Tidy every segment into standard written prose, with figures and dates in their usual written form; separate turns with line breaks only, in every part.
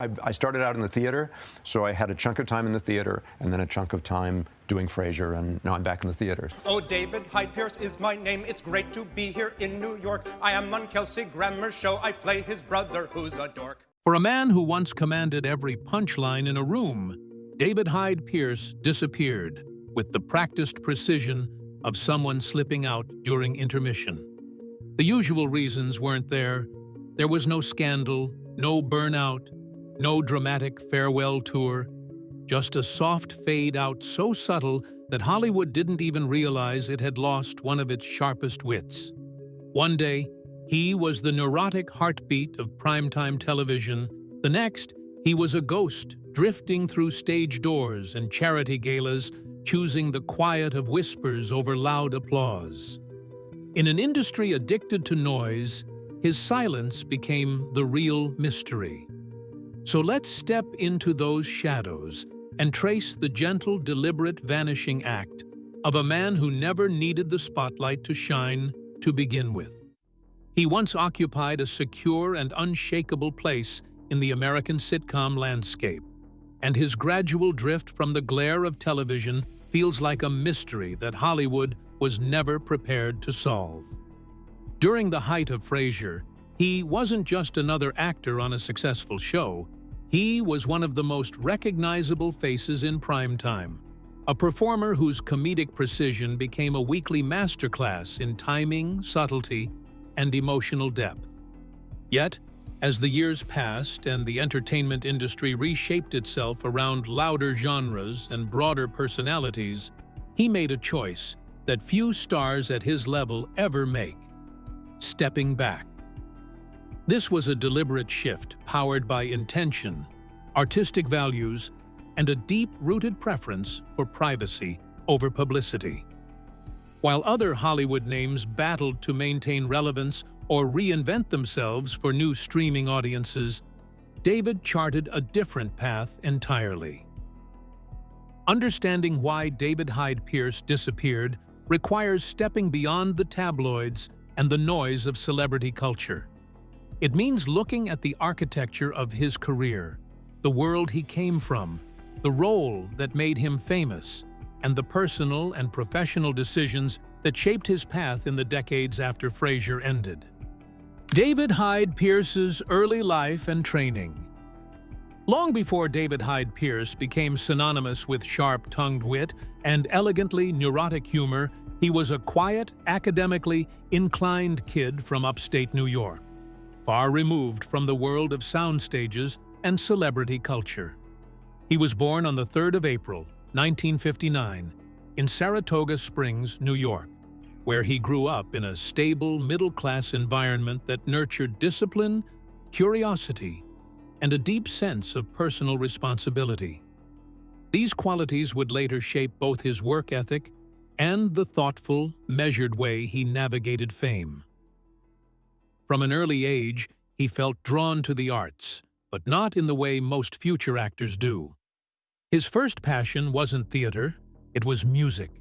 I started out in the theater, so I had a chunk of time in the theater and then a chunk of time doing Frasier, and now I'm back in the theaters.
Oh, David, Hyde Pierce is my name. It's great to be here in New York. I am on Kelsey Grammer's show. I play his brother, who's a dork.
For a man who once commanded every punchline in a room, David Hyde Pierce disappeared with the practiced precision of someone slipping out during intermission. The usual reasons weren't there. There was no scandal, no burnout, no dramatic farewell tour, just a soft fade out so subtle that Hollywood didn't even realize it had lost one of its sharpest wits. One day, he was the neurotic heartbeat of primetime television. The next, he was a ghost drifting through stage doors and charity galas, choosing the quiet of whispers over loud applause. In an industry addicted to noise, his silence became the real mystery. So let's step into those shadows and trace the gentle, deliberate vanishing act of a man who never needed the spotlight to shine to begin with. He once occupied a secure and unshakable place in the American sitcom landscape, and his gradual drift from the glare of television feels like a mystery that Hollywood was never prepared to solve. During the height of Frasier, he wasn't just another actor on a successful show. He was one of the most recognizable faces in primetime, a performer whose comedic precision became a weekly masterclass in timing, subtlety, and emotional depth. Yet, as the years passed and the entertainment industry reshaped itself around louder genres and broader personalities, he made a choice that few stars at his level ever make: stepping back. This was a deliberate shift powered by intention, artistic values, and a deep-rooted preference for privacy over publicity. While other Hollywood names battled to maintain relevance or reinvent themselves for new streaming audiences, David charted a different path entirely. Understanding why David Hyde Pierce disappeared requires stepping beyond the tabloids and the noise of celebrity culture. It means looking at the architecture of his career, the world he came from, the role that made him famous, and the personal and professional decisions that shaped his path in the decades after Frasier ended. David Hyde Pierce's early life and training. Long before David Hyde Pierce became synonymous with sharp-tongued wit and elegantly neurotic humor, he was a quiet, academically inclined kid from upstate New York, far removed from the world of sound stages and celebrity culture. He was born on the 3rd of April, 1959, in Saratoga Springs, New York, where he grew up in a stable, middle-class environment that nurtured discipline, curiosity, and a deep sense of personal responsibility. These qualities would later shape both his work ethic and the thoughtful, measured way he navigated fame. From an early age, he felt drawn to the arts, but not in the way most future actors do. His first passion wasn't theater, it was music.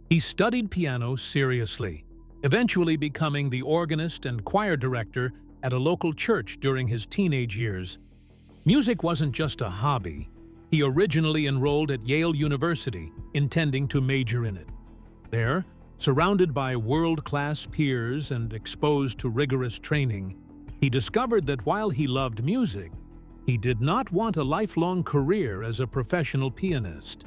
He studied piano seriously, eventually becoming the organist and choir director at a local church during his teenage years. Music wasn't just a hobby. He originally enrolled at Yale University, intending to major in it. There, surrounded by world-class peers and exposed to rigorous training, he discovered that while he loved music, he did not want a lifelong career as a professional pianist.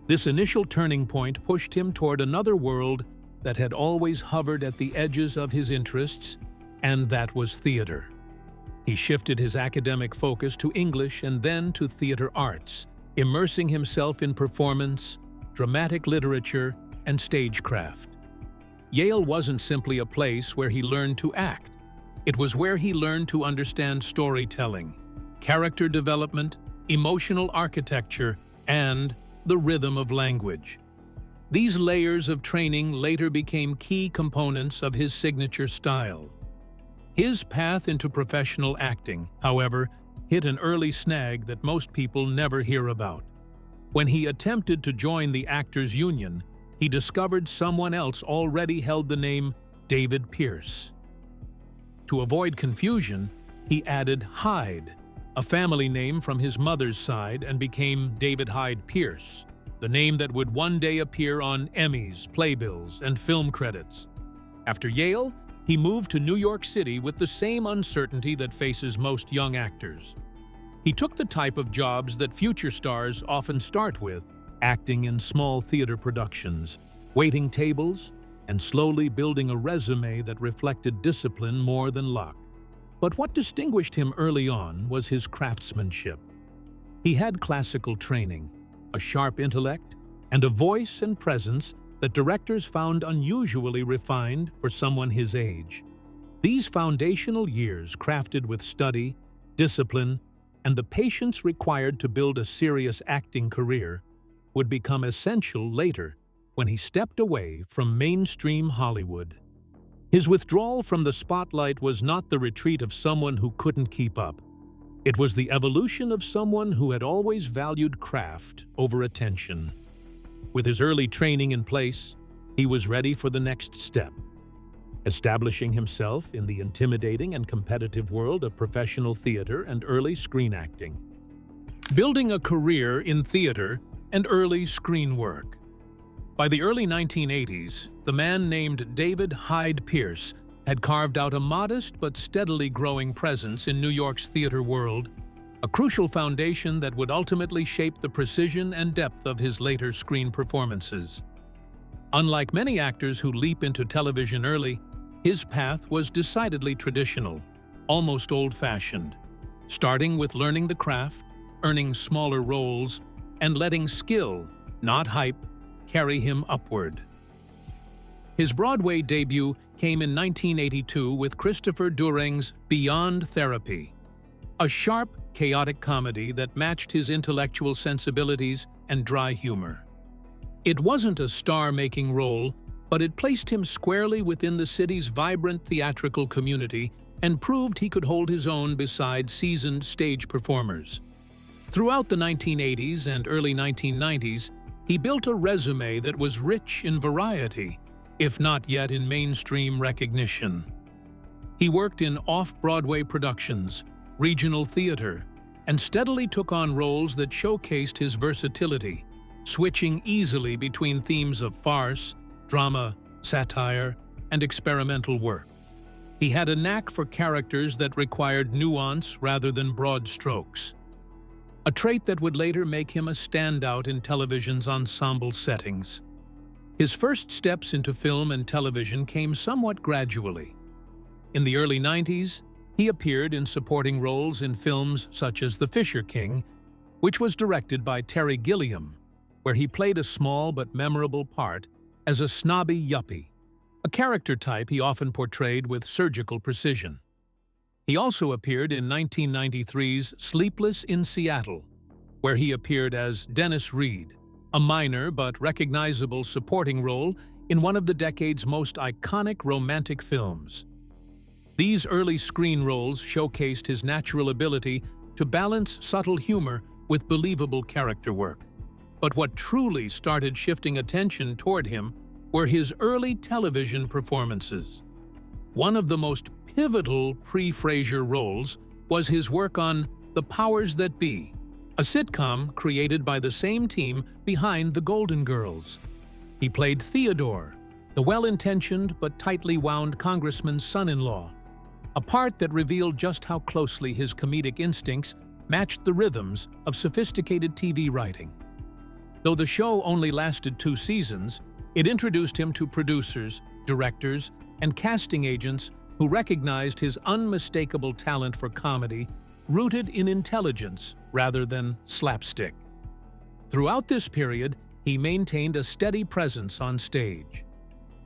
This initial turning point pushed him toward another world that had always hovered at the edges of his interests, and that was theater. He shifted his academic focus to English and then to theater arts, immersing himself in performance, dramatic literature, and stagecraft. Yale wasn't simply a place where he learned to act. It was where he learned to understand storytelling, character development, emotional architecture, and the rhythm of language. These layers of training later became key components of his signature style. His path into professional acting, however, hit an early snag that most people never hear about. When he attempted to join the Actors Union, he discovered someone else already held the name David Pierce. To avoid confusion, he added Hyde, a family name from his mother's side, and became David Hyde Pierce, the name that would one day appear on Emmys, playbills, and film credits. After Yale, he moved to New York City with the same uncertainty that faces most young actors. He took the type of jobs that future stars often start with, acting in small theater productions, waiting tables, and slowly building a resume that reflected discipline more than luck. But what distinguished him early on was his craftsmanship. He had classical training, a sharp intellect, and a voice and presence that directors found unusually refined for someone his age. These foundational years, crafted with study, discipline, and the patience required to build a serious acting career, would become essential later when he stepped away from mainstream Hollywood. His withdrawal from the spotlight was not the retreat of someone who couldn't keep up. It was the evolution of someone who had always valued craft over attention. With his early training in place, he was ready for the next step, establishing himself in the intimidating and competitive world of professional theater and early screen acting. Building a career in theater and early screen work. By the early 1980s, the man named David Hyde Pierce had carved out a modest but steadily growing presence in New York's theater world, a crucial foundation that would ultimately shape the precision and depth of his later screen performances. Unlike many actors who leap into television early, his path was decidedly traditional, almost old-fashioned, starting with learning the craft, earning smaller roles, and letting skill, not hype, carry him upward. His Broadway debut came in 1982 with Christopher Durang's Beyond Therapy, a sharp, chaotic comedy that matched his intellectual sensibilities and dry humor. It wasn't a star-making role, but it placed him squarely within the city's vibrant theatrical community and proved he could hold his own beside seasoned stage performers. Throughout the 1980s and early 1990s, he built a resume that was rich in variety, if not yet in mainstream recognition. He worked in off-Broadway productions, regional theater, and steadily took on roles that showcased his versatility, switching easily between themes of farce, drama, satire, and experimental work. He had a knack for characters that required nuance rather than broad strokes, a trait that would later make him a standout in television's ensemble settings. His first steps into film and television came somewhat gradually. In the early 90s, he appeared in supporting roles in films such as The Fisher King, which was directed by Terry Gilliam, where he played a small but memorable part as a snobby yuppie, a character type he often portrayed with surgical precision. He also appeared in 1993's Sleepless in Seattle, where he appeared as Dennis Reed, a minor but recognizable supporting role in one of the decade's most iconic romantic films. These early screen roles showcased his natural ability to balance subtle humor with believable character work. But what truly started shifting attention toward him were his early television performances. One of the most pivotal pre-Frasier roles was his work on The Powers That Be, a sitcom created by the same team behind The Golden Girls. He played Theodore, the well-intentioned but tightly wound congressman's son-in-law, a part that revealed just how closely his comedic instincts matched the rhythms of sophisticated TV writing. Though the show only lasted 2 seasons, it introduced him to producers, directors, and casting agents who recognized his unmistakable talent for comedy, rooted in intelligence rather than slapstick. Throughout this period, he maintained a steady presence on stage.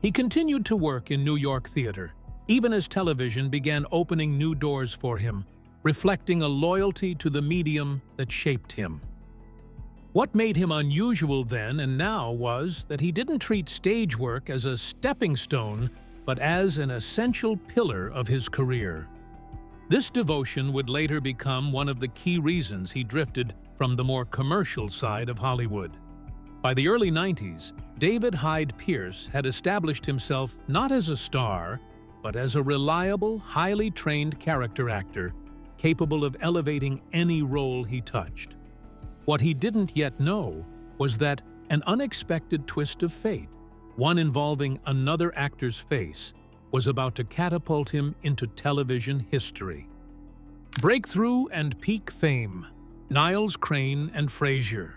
He continued to work in New York theater, even as television began opening new doors for him, reflecting a loyalty to the medium that shaped him. What made him unusual then and now was that he didn't treat stage work as a stepping stone, but as an essential pillar of his career. This devotion would later become one of the key reasons he drifted from the more commercial side of Hollywood. By the early 90s, David Hyde Pierce had established himself not as a star, but as a reliable, highly trained character actor, capable of elevating any role he touched. What he didn't yet know was that an unexpected twist of fate, one involving another actor's face, was about to catapult him into television history. Breakthrough and peak fame, Niles Crane and Frasier.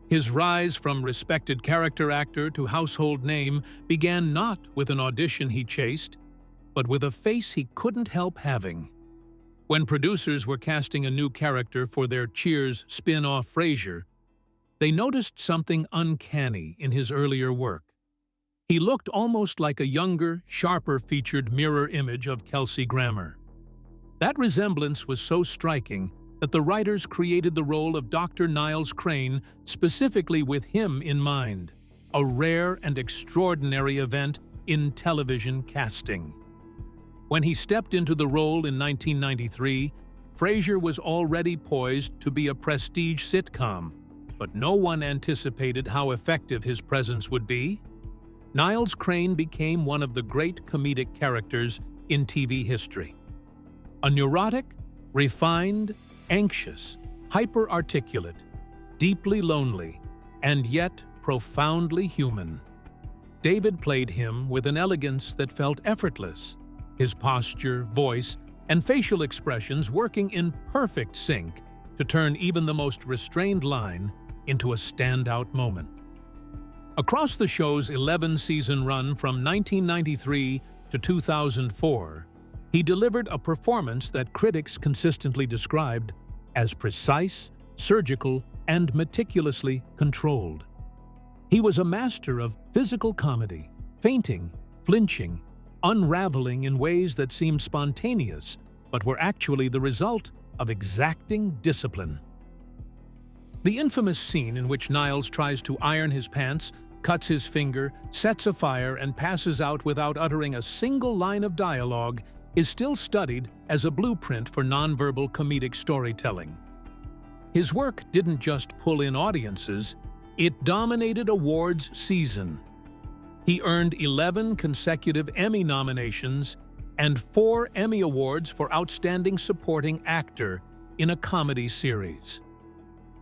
His rise from respected character actor to household name began not with an audition he chased, but with a face he couldn't help having. When producers were casting a new character for their Cheers spin-off Frasier, they noticed something uncanny in his earlier work. He looked almost like a younger, sharper featured mirror image of Kelsey Grammer. That resemblance was so striking that the writers created the role of Dr. Niles Crane specifically with him in mind, a rare and extraordinary event in television casting. When he stepped into the role in 1993, Frasier was already poised to be a prestige sitcom, but no one anticipated how effective his presence would be. Niles Crane became one of the great comedic characters in TV history. A neurotic, refined, anxious, hyper-articulate, deeply lonely, and yet profoundly human. David played him with an elegance that felt effortless, his posture, voice, and facial expressions working in perfect sync to turn even the most restrained line into a standout moment. Across the show's 11-season run from 1993 to 2004, he delivered a performance that critics consistently described as precise, surgical, and meticulously controlled. He was a master of physical comedy, fainting, flinching, unraveling in ways that seemed spontaneous but were actually the result of exacting discipline. The infamous scene in which Niles tries to iron his pants, cuts his finger, sets a fire, and passes out without uttering a single line of dialogue is still studied as a blueprint for nonverbal comedic storytelling. His work didn't just pull in audiences, it dominated awards season. He earned 11 consecutive Emmy nominations and 4 Emmy Awards for Outstanding Supporting Actor in a comedy series.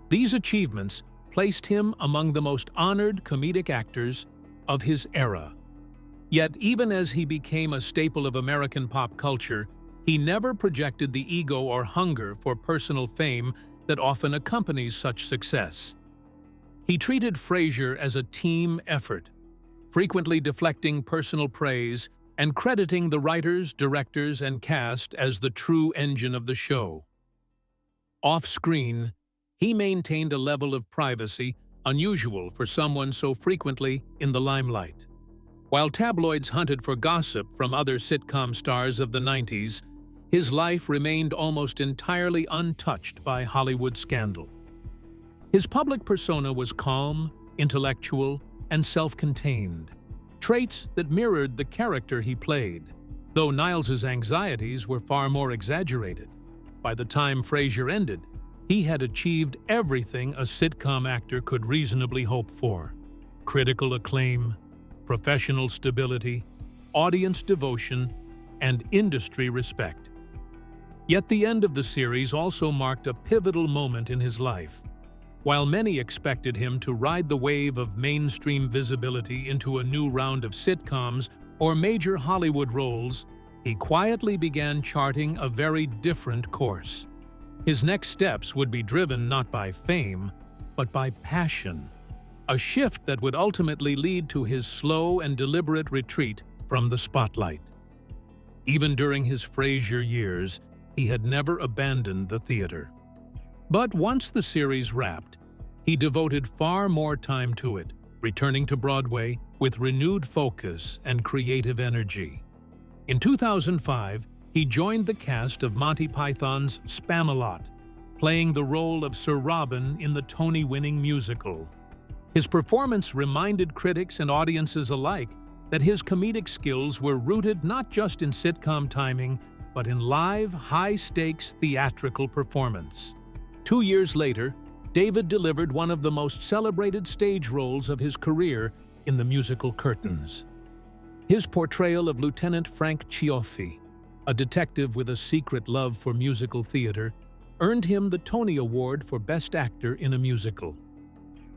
These achievements placed him among the most honored comedic actors of his era. Yet even as he became a staple of American pop culture, he never projected the ego or hunger for personal fame that often accompanies such success. He treated Frasier as a team effort, frequently deflecting personal praise and crediting the writers, directors, and cast as the true engine of the show. Off-screen, he maintained a level of privacy unusual for someone so frequently in the limelight. While tabloids hunted for gossip from other sitcom stars of the 90s, his life remained almost entirely untouched by Hollywood scandal. His public persona was calm, intellectual, and self-contained, traits that mirrored the character he played, though Niles's anxieties were far more exaggerated. By the time Frasier ended, he had achieved everything a sitcom actor could reasonably hope for: critical acclaim, professional stability, audience devotion, and industry respect. Yet the end of the series also marked a pivotal moment in his life. While many expected him to ride the wave of mainstream visibility into a new round of sitcoms or major Hollywood roles, he quietly began charting a very different course. His next steps would be driven not by fame, but by passion, a shift that would ultimately lead to his slow and deliberate retreat from the spotlight. Even during his Frasier years, he had never abandoned the theater. But once the series wrapped, he devoted far more time to it, returning to Broadway with renewed focus and creative energy. In 2005, he joined the cast of Monty Python's Spamalot, playing the role of Sir Robin in the Tony-winning musical. His performance reminded critics and audiences alike that his comedic skills were rooted not just in sitcom timing, but in live, high-stakes theatrical performance. 2 years later, David delivered one of the most celebrated stage roles of his career in the musical Curtains. His portrayal of Lieutenant Frank Cioffi, a detective with a secret love for musical theater, earned him the Tony Award for Best Actor in a Musical.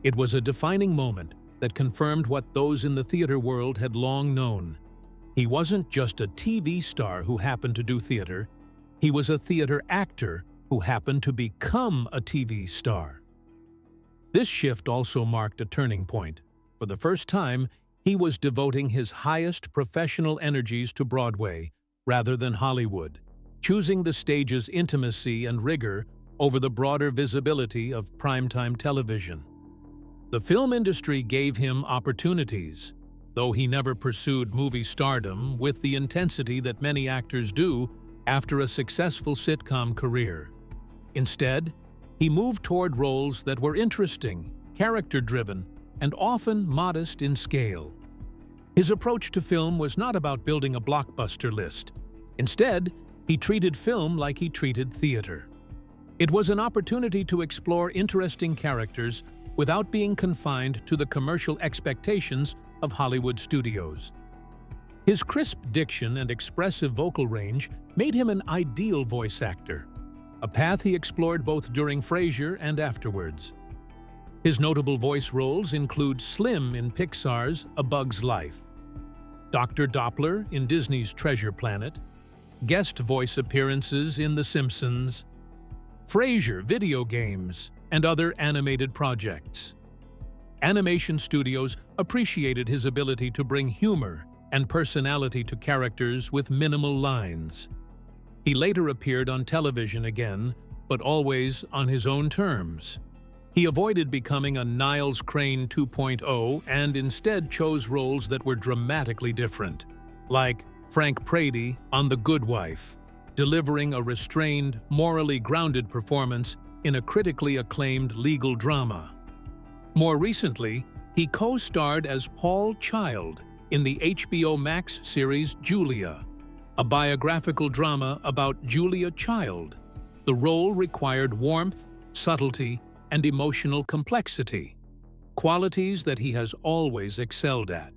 It was a defining moment that confirmed what those in the theater world had long known. He wasn't just a TV star who happened to do theater, he was a theater actor who happened to become a TV star. This shift also marked a turning point. For the first time, he was devoting his highest professional energies to Broadway rather than Hollywood, choosing the stage's intimacy and rigor over the broader visibility of primetime television. The film industry gave him opportunities, though he never pursued movie stardom with the intensity that many actors do after a successful sitcom career. Instead, he moved toward roles that were interesting, character-driven, and often modest in scale. His approach to film was not about building a blockbuster list. Instead, he treated film like he treated theater. It was an opportunity to explore interesting characters without being confined to the commercial expectations of Hollywood studios. His crisp diction and expressive vocal range made him an ideal voice actor, a path he explored both during Frasier and afterwards. His notable voice roles include Slim in Pixar's A Bug's Life, Dr. Doppler in Disney's Treasure Planet, guest voice appearances in The Simpsons, Frasier video games, and other animated projects. Animation studios appreciated his ability to bring humor and personality to characters with minimal lines. He later appeared on television again, but always on his own terms. He avoided becoming a Niles Crane 2.0 and instead chose roles that were dramatically different, like Frank Brady on The Good Wife, delivering a restrained, morally grounded performance in a critically acclaimed legal drama. More recently, he co-starred as Paul Child in the HBO Max series Julia, a biographical drama about Julia Child. The role required warmth, subtlety, and emotional complexity, qualities that he has always excelled at.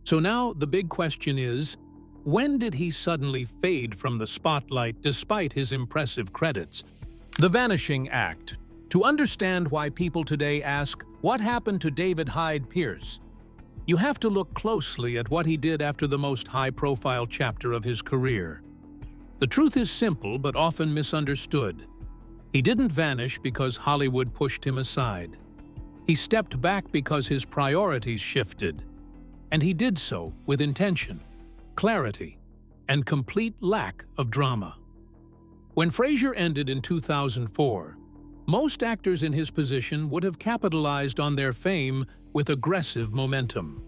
So now the big question is, when did he suddenly fade from the spotlight despite his impressive credits? The Vanishing Act. To understand why people today ask, what happened to David Hyde Pierce? You have to look closely at what he did after the most high-profile chapter of his career. The truth is simple but often misunderstood. He didn't vanish because Hollywood pushed him aside. He stepped back because his priorities shifted. And he did so with intention, clarity, and complete lack of drama. When Frasier ended in 2004, most actors in his position would have capitalized on their fame with aggressive momentum.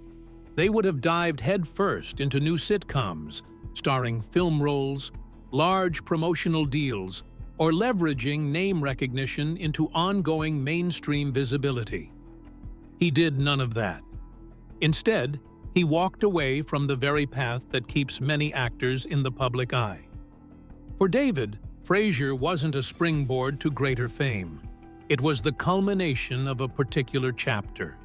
They would have dived headfirst into new sitcoms, starring film roles, large promotional deals, or leveraging name recognition into ongoing mainstream visibility. He did none of that. Instead, he walked away from the very path that keeps many actors in the public eye. For David, Frasier wasn't a springboard to greater fame. It was the culmination of a particular chapter.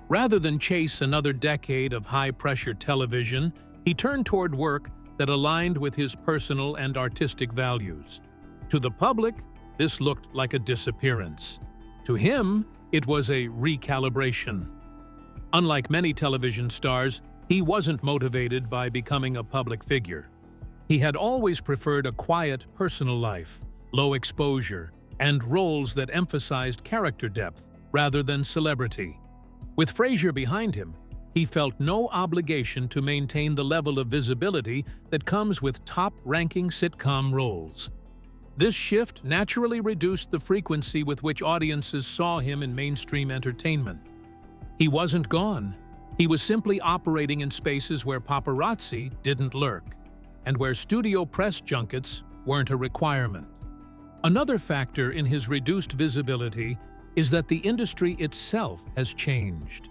Rather than chase another decade of high-pressure television, he turned toward work that aligned with his personal and artistic values. To the public, this looked like a disappearance. To him, it was a recalibration. Unlike many television stars, he wasn't motivated by becoming a public figure. He had always preferred a quiet, personal life, low exposure, and roles that emphasized character depth rather than celebrity. With Frasier behind him, he felt no obligation to maintain the level of visibility that comes with top-ranking sitcom roles. This shift naturally reduced the frequency with which audiences saw him in mainstream entertainment. He wasn't gone. He was simply operating in spaces where paparazzi didn't lurk, and where studio press junkets weren't a requirement. Another factor in his reduced visibility is that the industry itself has changed.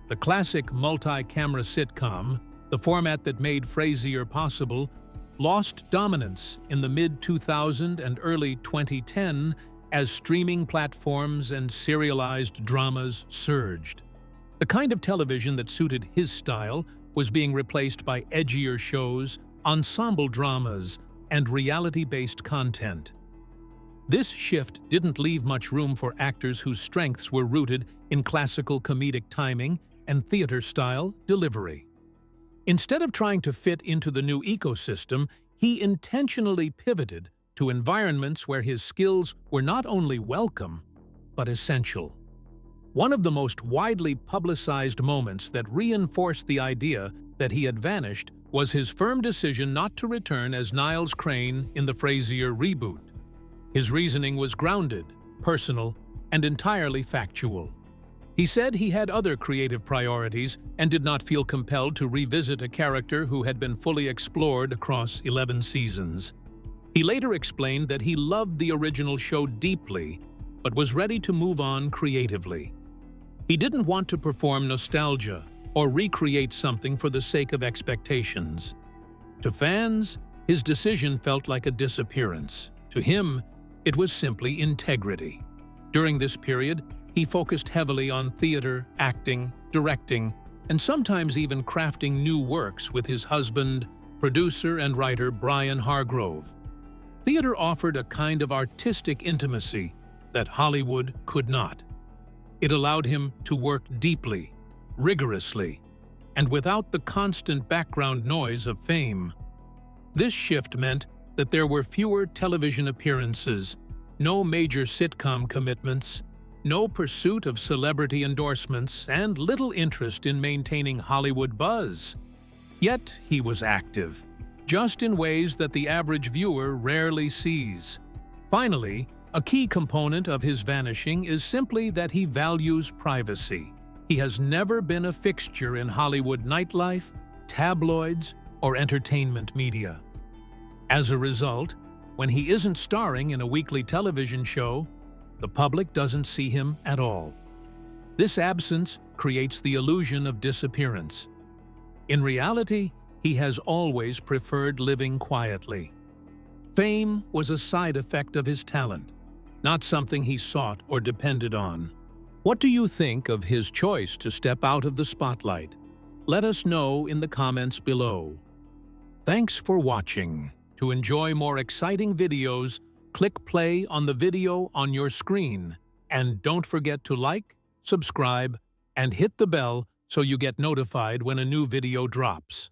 The classic multi-camera sitcom, the format that made Frasier possible, lost dominance in the mid-2000s and early 2010 as streaming platforms and serialized dramas surged. The kind of television that suited his style was being replaced by edgier shows, ensemble dramas, and reality-based content. This shift didn't leave much room for actors whose strengths were rooted in classical comedic timing and theater-style delivery. Instead of trying to fit into the new ecosystem, he intentionally pivoted to environments where his skills were not only welcome, but essential. One of the most widely publicized moments that reinforced the idea that he had vanished was his firm decision not to return as Niles Crane in the Frasier reboot. His reasoning was grounded, personal, and entirely factual. He said he had other creative priorities and did not feel compelled to revisit a character who had been fully explored across 11 seasons. He later explained that he loved the original show deeply, but was ready to move on creatively. He didn't want to perform nostalgia or recreate something for the sake of expectations. To fans, his decision felt like a disappearance. To him, it was simply integrity. During this period, he focused heavily on theater, acting, directing, and sometimes even crafting new works with his husband, producer and writer Brian Hargrove. Theater offered a kind of artistic intimacy that Hollywood could not. It allowed him to work deeply, rigorously, and without the constant background noise of fame. This shift meant that there were fewer television appearances, no major sitcom commitments, no pursuit of celebrity endorsements, and little interest in maintaining Hollywood buzz. Yet he was active, just in ways that the average viewer rarely sees. Finally, a key component of his vanishing is simply that he values privacy. He has never been a fixture in Hollywood nightlife, tabloids, or entertainment media. As a result, when he isn't starring in a weekly television show, the public doesn't see him at all. This absence creates the illusion of disappearance. In reality, he has always preferred living quietly. Fame was a side effect of his talent, not something he sought or depended on. What do you think of his choice to step out of the spotlight? Let us know in the comments below. Thanks for watching. To enjoy more exciting videos, click play on the video on your screen. And don't forget to like, subscribe, and hit the bell so you get notified when a new video drops.